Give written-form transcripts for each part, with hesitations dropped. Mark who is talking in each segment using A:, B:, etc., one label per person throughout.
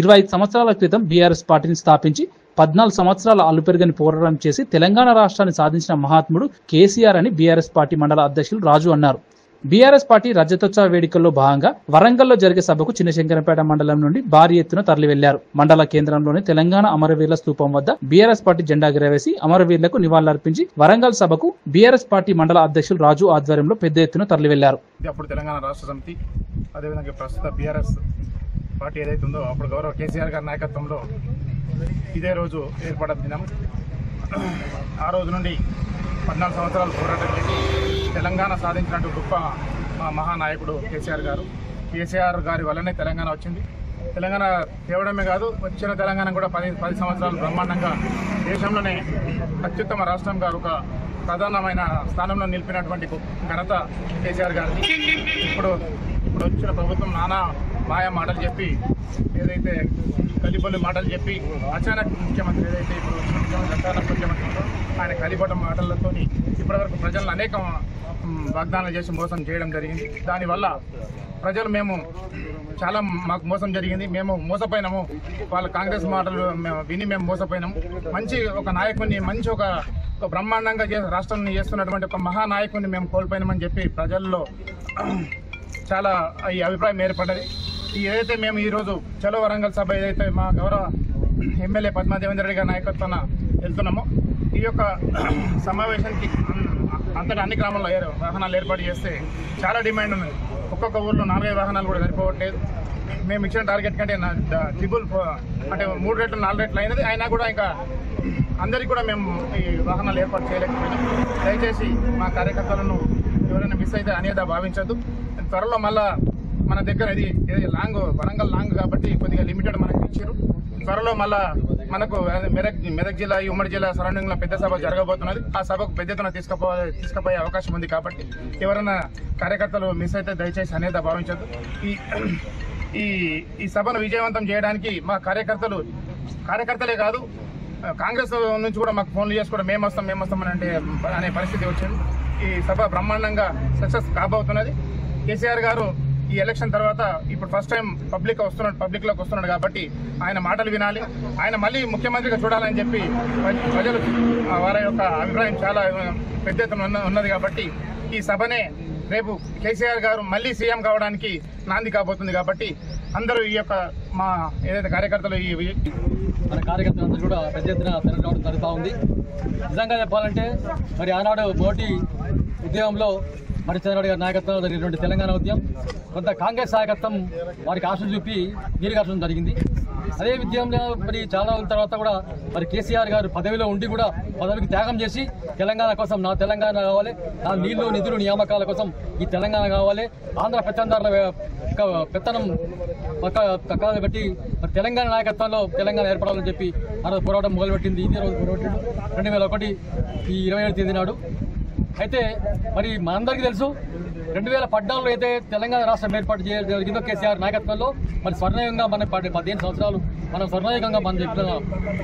A: 25 సంవత్సరాల క్రితం బీఆర్ఎస్ పార్టీని స్థాపించి 14 సంవత్సరాల అలుపెరుగని పోరాటం చేసి తెలంగాణ రాష్ట్రాన్ని సాధించిన మహాత్ముడు కేసీఆర్ అని బీఆర్ఎస్ పార్టీ మండల అధ్యక్షులు రాజు అన్నారు. బీఆర్ఎస్ పార్టీ రజతోత్సవ వేడుకల్లో భాగంగా వరంగల్లో జరిగే సభకు చిన్నశంకరంపేట మండలం నుండి భారీ ఎత్తున తరలి వెళ్లారు. మండల కేంద్రంలోని తెలంగాణ అమరవీరుల స్తూపం వద్ద బీఆర్ఎస్ పార్టీ జెండా ఎగరవేసి అమరవీరులకు నివాళులర్పించి వరంగల్ సభకు బీఆర్ఎస్ పార్టీ మండల అధ్యక్షులు రాజు ఆధ్వర్యంలో పెద్ద ఎత్తున తరలి వెళ్లారు.
B: అప్పుడు తెలంగాణ రాష్ట్ర సమితి అదేవిధంగా ప్రస్తుత బీఆర్ఎస్ పార్టీ ఏదైతే ఉందో అప్పుడు గౌరవ కేసీఆర్ గారి నాయకత్వంలో ఇదే రోజు ఏర్పడిన దినం. ఆ రోజు నుండి 14 సంవత్సరాలు పోరాటం చేసి తెలంగాణ సాధించినట్టు గొప్ప మహానాయకుడు కేసీఆర్ గారి వల్లనే తెలంగాణ వచ్చింది. తెలంగాణ తేవడమే కాదు, వచ్చిన తెలంగాణ కూడా 10 సంవత్సరాలు బ్రహ్మాండంగా దేశంలోనే అత్యుత్తమ రాష్ట్రంగా ఒక ప్రధానమైన స్థానంలో నిలిపినటువంటి ఘనత కేసీఆర్ గారిది. ఇప్పుడు వచ్చిన ప్రభుత్వం నానా మాయా మాటలు చెప్పి, ఏదైతే కలిబొల్లి మాటలు చెప్పి అచానక్ ముఖ్యమంత్రి ఏదైతే ఇప్పుడు అచానక్ ముఖ్యమంత్రి ఆయన కలిబొట్ట మాటలతో ఇప్పటివరకు ప్రజలను అనేక వాగ్దానాలు చేసి మోసం చేయడం జరిగింది. దానివల్ల ప్రజలు చాలా మాకు మోసం జరిగింది, మేము మోసపోయినాము, వాళ్ళ కాంగ్రెస్ మాటలు విని మేము మోసపోయినాము. మంచి ఒక నాయకుడిని, మంచి ఒక బ్రహ్మాండంగా రాష్ట్రాన్ని చేస్తున్నటువంటి ఒక మహానాయకుడిని మేము కోల్పోయినామని చెప్పి ప్రజల్లో చాలా ఈ అభిప్రాయం ఏర్పడ్డది. ఏదైతే మేము ఈరోజు చలో వరంగల్ సభ ఏదైతే మా గౌరవ ఎమ్మెల్యే పద్మా దేవేందర్ రెడ్డి గారి నాయకత్వాన వెళ్తున్నామో, ఈ యొక్క సమావేశానికి అంతటా అన్ని గ్రామాల్లో వాహనాలు ఏర్పాటు చేస్తే చాలా డిమాండ్ ఉంది. ఒక్కొక్క ఊర్లో 4-5 వాహనాలు కూడా సరిపోవట్లేదు. మేము ఇచ్చిన టార్గెట్ కంటే ట్రిపుల్ అంటే 3 రెట్లు 4 రెట్లు అయినది. అయినా కూడా ఇంకా అందరికీ కూడా మేము ఈ వాహనాలు ఏర్పాటు చేయలేకపోయినాం. దయచేసి మా కార్యకర్తలను ఎవరైనా మిస్ అయితే అనేదా భావించద్దు. త్వరలో మళ్ళా మన దగ్గర ఇది వరంగల్ లాంగ్ కాబట్టి కొద్దిగా లిమిటెడ్ మనకి ఇచ్చారు. త్వరలో మళ్ళా మనకు మెదక్ జిల్లా, ఉమ్మడి జిల్లా సరౌండింగ్ లో పెద్ద సభ జరగబోతున్నది. ఆ సభకు పెద్ద ఎత్తున తీసుకుపోయే అవకాశం ఉంది కాబట్టి ఎవరైనా కార్యకర్తలు మిస్ అయితే దయచేసి అనేదా భావించద్దు. ఈ సభను విజయవంతం చేయడానికి మా కార్యకర్తలే కాదు, కాంగ్రెస్ నుంచి కూడా మాకు ఫోన్లు చేసి కూడా మేము వస్తాం అనే పరిస్థితి వచ్చింది. ఈ సభ బ్రహ్మాండంగా సక్సెస్ కాబోతున్నది. కేసీఆర్ గారు ఈ ఎలక్షన్ తర్వాత ఇప్పుడు ఫస్ట్ టైం పబ్లిక్లోకి వస్తున్నాడు కాబట్టి ఆయన మాటలు వినాలి, ఆయన మళ్ళీ ముఖ్యమంత్రిగా చూడాలని చెప్పి ప్రజలు వారి యొక్క అభిప్రాయం చాలా పెద్ద ఎత్తున ఉన్నది. కాబట్టి ఈ సభనే రేపు కేసీఆర్ గారు మళ్ళీ సీఎం కావడానికి నాంది కాబోతుంది. కాబట్టి అందరూ ఈ యొక్క మా ఏదైతే కార్యకర్తలు
C: మన కార్యకర్తలందరూ కూడా పెద్ద ఎత్తున తిరగడం జరుగుతూ ఉంది. నిజంగా చెప్పాలంటే మరి ఆనాడు మోడీ ఉద్యమంలో మరి చంద్రబాబు గారి నాయకత్వంలో జరిగినటువంటి తెలంగాణ ఉద్యమం కొంత కాంగ్రెస్ నాయకత్వం వారికి ఆశలు చూపి నీరుగార్చడం జరిగింది. అదే ఉద్యమంలో మరి చాలా రోజుల తర్వాత కూడా మరి కేసీఆర్ గారు పదవిలో ఉండి కూడా పదవికి త్యాగం చేసి తెలంగాణ కోసం నా తెలంగాణ కావాలి, నా నీళ్లు నిధులు నియామకాల కోసం ఈ తెలంగాణ కావాలి, ఆంధ్ర పెత్తందారుల పెత్తనం పక్కన పెట్టి తెలంగాణ నాయకత్వంలో తెలంగాణ ఏర్పడాలని చెప్పి ఆ రోజు పోరాటం మొదలుపెట్టింది. ఇదే రోజు మొదలుపెట్టాడు 2001 ఈ 27వ తేదీ నాడు. అయితే మరి మనందరికీ తెలుసు 2014లో అయితే తెలంగాణ రాష్ట్రం ఏర్పాటు చేయడం జరిగిందో కేసీఆర్ నాయకత్వంలో మరి స్వర్ణయుగంగా మన 15 సంవత్సరాలు మనం స్వర్ణయుగంగా మనం చెప్పిన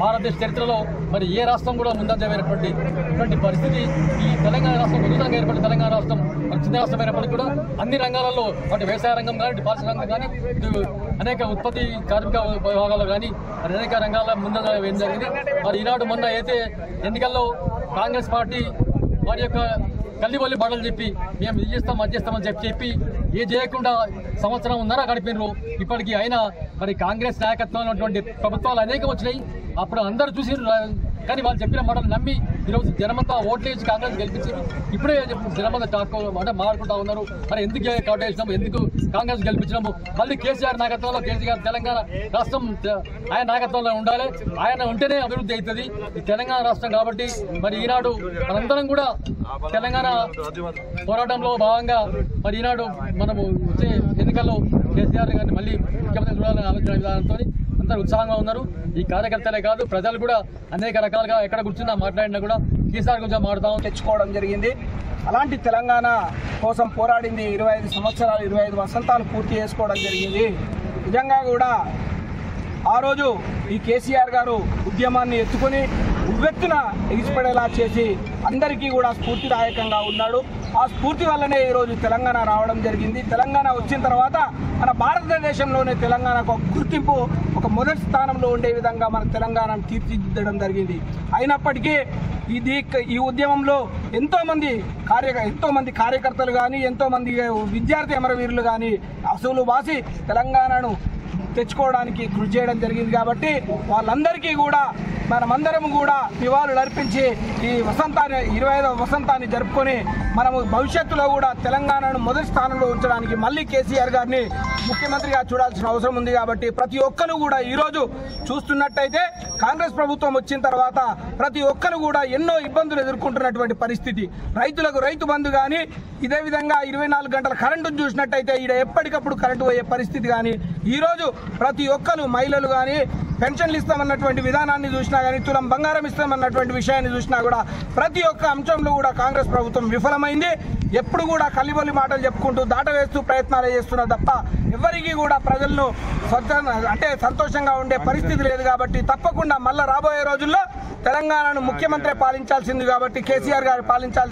C: భారతదేశ చరిత్రలో మరి ఏ రాష్ట్రం కూడా ముందంజమైనటువంటి పరిస్థితి ఈ తెలంగాణ రాష్ట్రం నూతనంగా ఏర్పడిన తెలంగాణ రాష్ట్రం మన చిన్న రాష్ట్రం అయినప్పటికీ కూడా అన్ని రంగాలలో అటు వ్యవసాయ రంగం కానీ, పాలసీ రంగం కానీ, అనేక ఉత్పత్తి కార్మిక విభాగాల్లో కానీ మరి అనేక రంగాల్లో ముందంగా ఏం జరిగింది. మరి ఈనాడు మొన్న అయితే ఎన్నికల్లో కాంగ్రెస్ పార్టీ వారి యొక్క కల్లిబొల్లి మాటలు చెప్పి మేము ఇది చేస్తాం అది చేస్తామని చెప్పి ఏ చేయకుండా 1.5 సంవత్సరం గడిపినారు. ఇప్పటికీ అయినా మరి కాంగ్రెస్ నాయకత్వంలో ఉన్నటువంటి ప్రభుత్వాలు అనేకం వచ్చినాయి. అప్పుడు అందరూ చూసినారు, కానీ వాళ్ళు చెప్పిన మాటలు నమ్మి ఈరోజు జనమంతా ఓట్లేసి కాంగ్రెస్ గెలిపించారు. ఇప్పుడే జనమంతా అంటే మాట్లాడుకుంటా ఉన్నారు, మరి ఎందుకు కాటేసినాము, ఎందుకు కాంగ్రెస్ గెలిపించినాము, మళ్ళీ కేసీఆర్ నాయకత్వంలో కేసీఆర్ తెలంగాణ రాష్ట్రం ఆయన నాయకత్వంలో ఉండాలి, ఆయన ఉంటేనే అభివృద్ధి అవుతుంది ఈ తెలంగాణ రాష్ట్రం. కాబట్టి మరి ఈనాడు మనందరం కూడా తెలంగాణ పోరాటంలో భాగంగా మరి ఈనాడు మనము వచ్చే ఎన్నికల్లో కేసీఆర్ గారిని మళ్ళీ ముఖ్యమంత్రి చూడాలని ఆలోచన విధానంతో అందరూ ఉత్సాహంగా ఉన్నారు. ఈ కార్యకర్తలే కాదు ప్రజలు కూడా అనేక రకాలుగా ఎక్కడ కూర్చున్నా మాట్లాడినా కూడా కేసీఆర్ గురించి మాట్లాడతాం
D: తెచ్చుకోవడం జరిగింది. అలాంటి తెలంగాణ కోసం పోరాడింది 25 సంవత్సరాలు, 25 వసంతాలు పూర్తి చేసుకోవడం జరిగింది. నిజంగా కూడా ఆ రోజు ఈ కేసీఆర్ గారు ఉద్యమాన్ని ఎత్తుకొని ఉవ్వెత్తున ఎగిసిపడేలా చేసి అందరికీ కూడా స్ఫూర్తిదాయకంగా ఉన్నాడు. ఆ స్ఫూర్తి వల్లనే ఈరోజు తెలంగాణ రావడం జరిగింది. తెలంగాణ వచ్చిన తర్వాత మన భారతదేశంలోనే తెలంగాణకు ఒక గుర్తింపు, ఒక మొదటి స్థానంలో ఉండే విధంగా మన తెలంగాణను తీర్చిదిద్దడం జరిగింది. అయినప్పటికీ ఈ ఉద్యమంలో ఎంతో మంది కార్యకర్తలు కానీ, ఎంతో మంది విద్యార్థి అమరవీరులు కానీ అసలు వాసి తెలంగాణను తెచ్చుకోవడానికి కృషి చేయడం జరిగింది. కాబట్టి వాళ్ళందరికీ కూడా మనమందరం కూడా నివాళులు అర్పించి ఈ 25వ వసంతాన్ని జరుపుకొని మనము భవిష్యత్తులో కూడా తెలంగాణను మొదటి స్థానంలో ఉంచడానికి మళ్ళీ కేసీఆర్ గారిని ముఖ్యమంత్రిగా చూడాల్సిన అవసరం ఉంది. కాబట్టి ప్రతి ఒక్కరు కూడా ఈరోజు చూస్తున్నట్టయితే కాంగ్రెస్ ప్రభుత్వం వచ్చిన తర్వాత ప్రతి ఒక్కరు కూడా ఎన్నో ఇబ్బందులు ఎదుర్కొంటున్నటువంటి పరిస్థితి. రైతులకు రైతు బంధు కానీ, ఇదే విధంగా 24 గంటల కరెంటును చూసినట్టయితే ఈడ ఎప్పటికప్పుడు కరెంటు పోయే పరిస్థితి కానీ, ఈరోజు ప్రతి ఒక్కరు మహిళలు కానీ పెన్షన్లు ఇస్తామన్నటువంటి విధానాన్ని చూసినా కానీ, తులం బంగారం ఇస్తామన్నటువంటి విషయాన్ని చూసినా కూడా ప్రతి ఒక్క అంశంలో కూడా కాంగ్రెస్ ప్రభుత్వం విఫలమైంది. ఎప్పుడు కూడా కల్లిబొల్లి మాటలు చెప్పుకుంటూ దాటవేస్తూ ప్రయత్నాలు చేస్తున్నా తప్ప ఎవరికి కూడా ప్రజలను సంతోషంగా ఉండే పరిస్థితి లేదు. కాబట్టి తప్పకుండా మళ్ళా రాబోయే రోజుల్లో తెలంగాణను ముఖ్యమంత్రి పాలించాల్సింది. కాబట్టి కేసీఆర్ గారు పాలించాల్సి